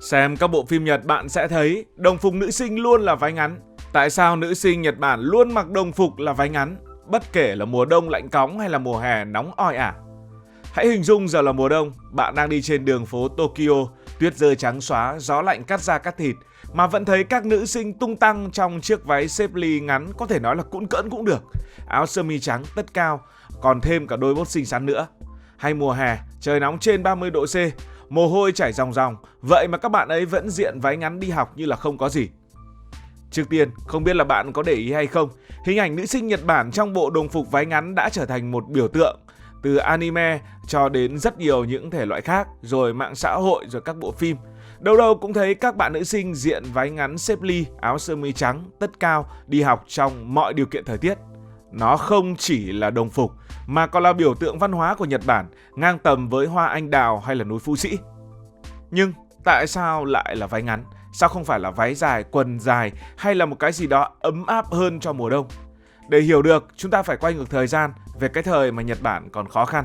Xem các bộ phim Nhật bạn sẽ thấy đồng phục nữ sinh luôn là váy ngắn. Tại sao nữ sinh Nhật Bản luôn mặc đồng phục là váy ngắn, bất kể là mùa đông lạnh cóng hay là mùa hè nóng oi ả? Hãy hình dung giờ là mùa đông, bạn đang đi trên đường phố Tokyo, tuyết rơi trắng xóa, gió lạnh cắt da cắt thịt, mà vẫn thấy các nữ sinh tung tăng trong chiếc váy xếp ly ngắn có thể nói là cũn cỡn cũng được, áo sơ mi trắng tất cao, còn thêm cả đôi bốt xinh xắn nữa. Hay mùa hè, trời nóng trên 30 độ C, mồ hôi chảy ròng ròng, vậy mà các bạn ấy vẫn diện váy ngắn đi học như là không có gì. Trước tiên, không biết là bạn có để ý hay không, hình ảnh nữ sinh Nhật Bản trong bộ đồng phục váy ngắn đã trở thành một biểu tượng. Từ anime cho đến rất nhiều những thể loại khác, rồi mạng xã hội, rồi các bộ phim. Đâu đâu cũng thấy các bạn nữ sinh diện váy ngắn xếp ly, áo sơ mi trắng, tất cao, đi học trong mọi điều kiện thời tiết. Nó không chỉ là đồng phục, mà còn là biểu tượng văn hóa của Nhật Bản, ngang tầm với hoa anh đào hay là núi Phú Sĩ. Nhưng tại sao lại là váy ngắn? Sao không phải là váy dài, quần dài hay là một cái gì đó ấm áp hơn cho mùa đông? Để hiểu được, chúng ta phải quay ngược thời gian về cái thời mà Nhật Bản còn khó khăn.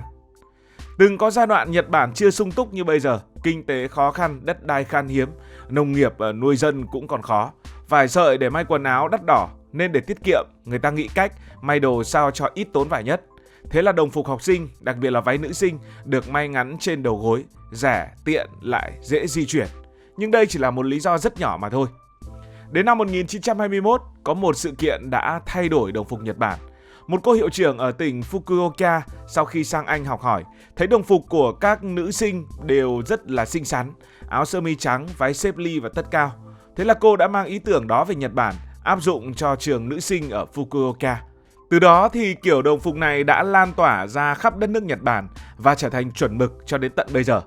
Từng có giai đoạn Nhật Bản chưa sung túc như bây giờ, kinh tế khó khăn, đất đai khan hiếm, nông nghiệp nuôi dân cũng còn khó. Vải sợi để may quần áo đắt đỏ, nên để tiết kiệm, người ta nghĩ cách may đồ sao cho ít tốn vải nhất. Thế là đồng phục học sinh, đặc biệt là váy nữ sinh, được may ngắn trên đầu gối, rẻ, tiện, lại dễ di chuyển. Nhưng đây chỉ là một lý do rất nhỏ mà thôi. Đến năm 1921, có một sự kiện đã thay đổi đồng phục Nhật Bản. Một cô hiệu trưởng ở tỉnh Fukuoka sau khi sang Anh học hỏi, thấy đồng phục của các nữ sinh đều rất là xinh xắn, áo sơ mi trắng, váy xếp ly và tất cao. Thế là cô đã mang ý tưởng đó về Nhật Bản, áp dụng cho trường nữ sinh ở Fukuoka. Từ đó thì kiểu đồng phục này đã lan tỏa ra khắp đất nước Nhật Bản và trở thành chuẩn mực cho đến tận bây giờ.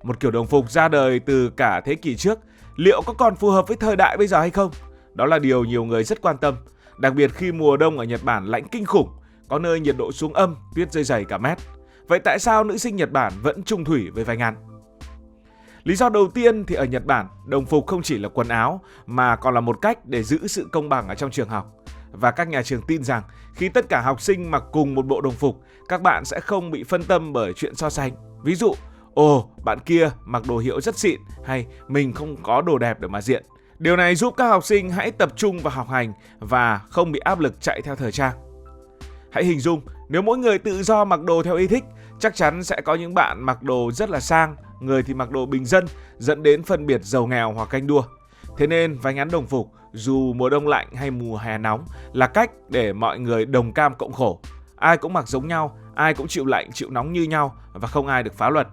Một kiểu đồng phục ra đời từ cả thế kỷ trước, liệu có còn phù hợp với thời đại bây giờ hay không? Đó là điều nhiều người rất quan tâm, đặc biệt khi mùa đông ở Nhật Bản lạnh kinh khủng, có nơi nhiệt độ xuống âm, tuyết rơi dày cả mét. Vậy tại sao nữ sinh Nhật Bản vẫn chung thủy với váy ngắn? Lý do đầu tiên thì ở Nhật Bản, đồng phục không chỉ là quần áo mà còn là một cách để giữ sự công bằng ở trong trường học. Và các nhà trường tin rằng khi tất cả học sinh mặc cùng một bộ đồng phục, các bạn sẽ không bị phân tâm bởi chuyện so sánh. Ví dụ, bạn kia mặc đồ hiệu rất xịn, hay mình không có đồ đẹp để mà diện. Điều này giúp các học sinh hãy tập trung vào học hành và không bị áp lực chạy theo thời trang. Hãy hình dung, nếu mỗi người tự do mặc đồ theo ý thích, chắc chắn sẽ có những bạn mặc đồ rất là sang, người thì mặc đồ bình dân, dẫn đến phân biệt giàu nghèo hoặc ganh đua. Thế nên váy ngắn đồng phục, dù mùa đông lạnh hay mùa hè nóng, là cách để mọi người đồng cam cộng khổ. Ai cũng mặc giống nhau, ai cũng chịu lạnh chịu nóng như nhau và không ai được phá luật.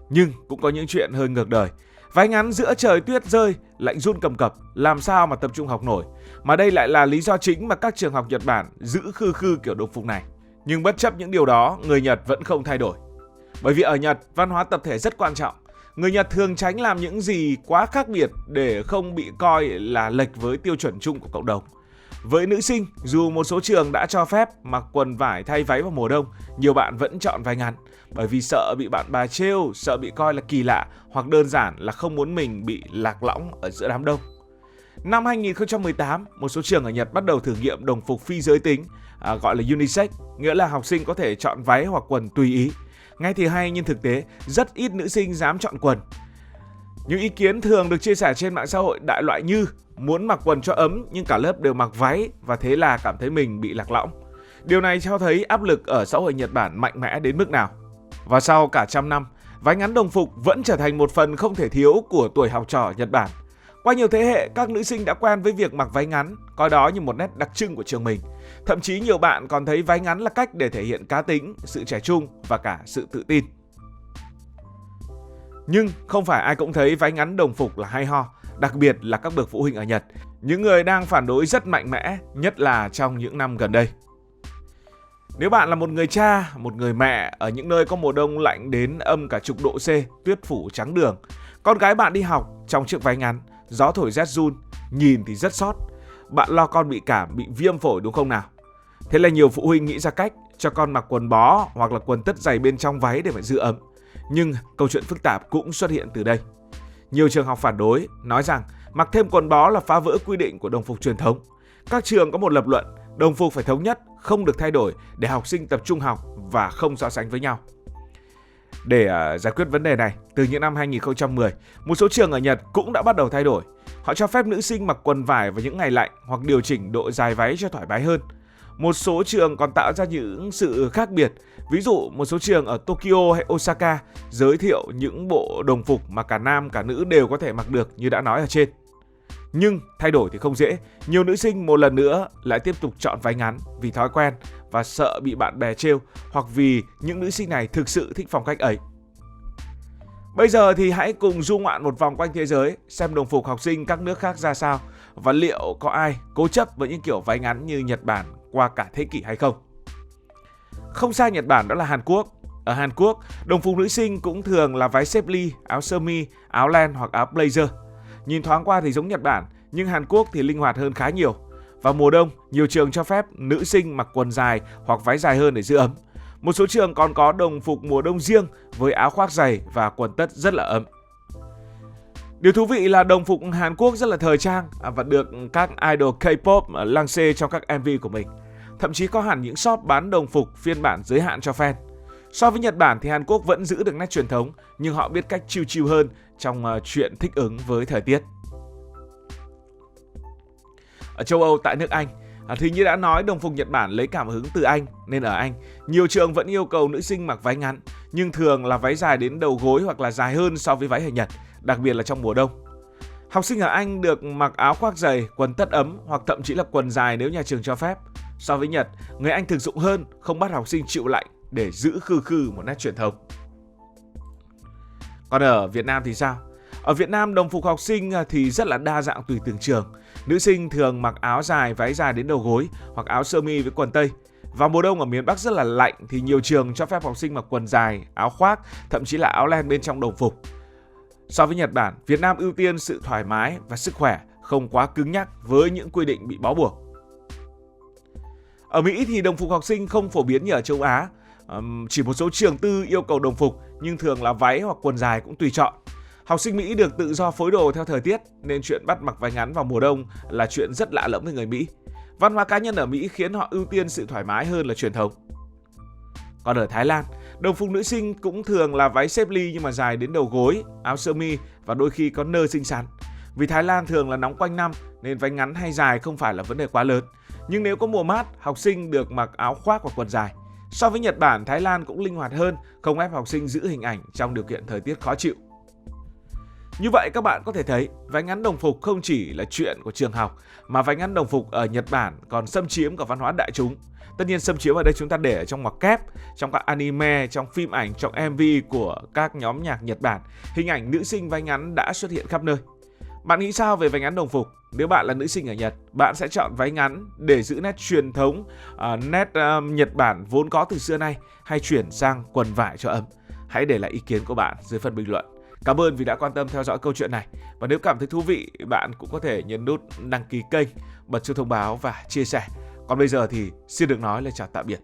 Nhưng cũng có những chuyện hơi ngược đời. Váy ngắn giữa trời tuyết rơi, lạnh run cầm cập, làm sao mà tập trung học nổi. Mà đây lại là lý do chính mà các trường học Nhật Bản giữ khư khư kiểu đồng phục này. Nhưng bất chấp những điều đó, người Nhật vẫn không thay đổi. Bởi vì ở Nhật, văn hóa tập thể rất quan trọng. Người Nhật thường tránh làm những gì quá khác biệt để không bị coi là lệch với tiêu chuẩn chung của cộng đồng. Với nữ sinh, dù một số trường đã cho phép mặc quần vải thay váy vào mùa đông, nhiều bạn vẫn chọn váy ngắn. Bởi vì sợ bị bạn bè trêu, sợ bị coi là kỳ lạ, hoặc đơn giản là không muốn mình bị lạc lõng ở giữa đám đông. Năm 2018, một số trường ở Nhật bắt đầu thử nghiệm đồng phục phi giới tính, gọi là unisex, nghĩa là học sinh có thể chọn váy hoặc quần tùy ý. Nghe thì hay nhưng thực tế rất ít nữ sinh dám chọn quần. Những ý kiến thường được chia sẻ trên mạng xã hội đại loại như muốn mặc quần cho ấm nhưng cả lớp đều mặc váy và thế là cảm thấy mình bị lạc lõng. Điều này cho thấy áp lực ở xã hội Nhật Bản mạnh mẽ đến mức nào. Và sau cả trăm năm, váy ngắn đồng phục vẫn trở thành một phần không thể thiếu của tuổi học trò Nhật Bản. Qua nhiều thế hệ, các nữ sinh đã quen với việc mặc váy ngắn, coi đó như một nét đặc trưng của trường mình. Thậm chí nhiều bạn còn thấy váy ngắn là cách để thể hiện cá tính, sự trẻ trung và cả sự tự tin. Nhưng không phải ai cũng thấy váy ngắn đồng phục là hay ho, đặc biệt là các bậc phụ huynh ở Nhật, những người đang phản đối rất mạnh mẽ, nhất là trong những năm gần đây. Nếu bạn là một người cha, một người mẹ ở những nơi có mùa đông lạnh đến âm cả chục độ C, tuyết phủ trắng đường, con gái bạn đi học trong chiếc váy ngắn, gió thổi rét run, nhìn thì rất xót. Bạn lo con bị cảm, bị viêm phổi đúng không nào? Thế là nhiều phụ huynh nghĩ ra cách cho con mặc quần bó hoặc là quần tất dày bên trong váy để mà giữ ấm. Nhưng câu chuyện phức tạp cũng xuất hiện từ đây. Nhiều trường học phản đối, nói rằng mặc thêm quần bó là phá vỡ quy định của đồng phục truyền thống. Các trường có một lập luận, đồng phục phải thống nhất, không được thay đổi để học sinh tập trung học và không so sánh với nhau. Để giải quyết vấn đề này, từ những năm 2010, một số trường ở Nhật cũng đã bắt đầu thay đổi. Họ cho phép nữ sinh mặc quần vải vào những ngày lạnh hoặc điều chỉnh độ dài váy cho thoải mái hơn. Một số trường còn tạo ra những sự khác biệt. Ví dụ, một số trường ở Tokyo hay Osaka giới thiệu những bộ đồng phục mà cả nam cả nữ đều có thể mặc được như đã nói ở trên. Nhưng thay đổi thì không dễ. Nhiều nữ sinh một lần nữa lại tiếp tục chọn váy ngắn vì thói quen và sợ bị bạn bè trêu, hoặc vì những nữ sinh này thực sự thích phong cách ấy. Bây giờ thì hãy cùng du ngoạn một vòng quanh thế giới, xem đồng phục học sinh các nước khác ra sao và liệu có ai cố chấp với những kiểu váy ngắn như Nhật Bản qua cả thế kỷ hay không. Không xa Nhật Bản đó là Hàn Quốc. Ở Hàn Quốc, đồng phục nữ sinh cũng thường là váy xếp ly, áo sơ mi, áo len hoặc áo blazer. Nhìn thoáng qua thì giống Nhật Bản, nhưng Hàn Quốc thì linh hoạt hơn khá nhiều. Vào mùa đông, nhiều trường cho phép nữ sinh mặc quần dài hoặc váy dài hơn để giữ ấm. Một số trường còn có đồng phục mùa đông riêng với áo khoác dày và quần tất rất là ấm. Điều thú vị là đồng phục Hàn Quốc rất là thời trang và được các idol K-pop lăng xê trong các MV của mình. Thậm chí có hẳn những shop bán đồng phục phiên bản giới hạn cho fan. So với Nhật Bản thì Hàn Quốc vẫn giữ được nét truyền thống, nhưng họ biết cách chill hơn trong chuyện thích ứng với thời tiết. Ở châu Âu, tại nước Anh, thì như đã nói, đồng phục Nhật Bản lấy cảm hứng từ Anh, nên ở Anh, nhiều trường vẫn yêu cầu nữ sinh mặc váy ngắn, nhưng thường là váy dài đến đầu gối hoặc là dài hơn so với váy ở Nhật, đặc biệt là trong mùa đông. Học sinh ở Anh được mặc áo khoác dày, quần tất ấm hoặc thậm chí là quần dài nếu nhà trường cho phép. So với Nhật, người Anh thực dụng hơn, không bắt học sinh chịu lạnh để giữ khư một nét truyền thống. Còn ở Việt Nam thì sao? Ở Việt Nam, đồng phục học sinh thì rất là đa dạng tùy từng trường. Nữ sinh thường mặc áo dài, váy dài đến đầu gối hoặc áo sơ mi với quần tây. Vào mùa đông ở miền Bắc rất là lạnh thì nhiều trường cho phép học sinh mặc quần dài, áo khoác, thậm chí là áo len bên trong đồng phục. So với Nhật Bản, Việt Nam ưu tiên sự thoải mái và sức khỏe, không quá cứng nhắc với những quy định bị bó buộc. Ở Mỹ thì đồng phục học sinh không phổ biến như ở châu Á. Chỉ một số trường tư yêu cầu đồng phục, nhưng thường là váy hoặc quần dài cũng tùy chọn. Học sinh Mỹ được tự do phối đồ theo thời tiết, nên chuyện bắt mặc váy ngắn vào mùa đông là chuyện rất lạ lẫm với người Mỹ. Văn hóa cá nhân ở Mỹ khiến họ ưu tiên sự thoải mái hơn là truyền thống. Còn ở Thái Lan, đồng phục nữ sinh cũng thường là váy xếp ly nhưng mà dài đến đầu gối, áo sơ mi và đôi khi có nơ xinh xắn. Vì Thái Lan thường là nóng quanh năm nên váy ngắn hay dài không phải là vấn đề quá lớn. Nhưng nếu có mùa mát, học sinh được mặc áo khoác hoặc quần dài. So với Nhật Bản, Thái Lan cũng linh hoạt hơn, không ép học sinh giữ hình ảnh trong điều kiện thời tiết khó chịu. Như vậy các bạn có thể thấy, váy ngắn đồng phục không chỉ là chuyện của trường học, mà váy ngắn đồng phục ở Nhật Bản còn xâm chiếm cả văn hóa đại chúng. Tất nhiên xâm chiếm ở đây chúng ta để ở trong ngoặc kép, trong các anime, trong phim ảnh, trong MV của các nhóm nhạc Nhật Bản. Hình ảnh nữ sinh váy ngắn đã xuất hiện khắp nơi. Bạn nghĩ sao về váy ngắn đồng phục? Nếu bạn là nữ sinh ở Nhật, bạn sẽ chọn váy ngắn để giữ nét truyền thống, nét Nhật Bản vốn có từ xưa nay, hay chuyển sang quần vải cho ấm? Hãy để lại ý kiến của bạn dưới phần bình luận. Cảm ơn vì đã quan tâm theo dõi câu chuyện này. Và nếu cảm thấy thú vị, bạn cũng có thể nhấn nút đăng ký kênh, bật chuông thông báo và chia sẻ. Còn bây giờ thì xin được nói lời chào tạm biệt.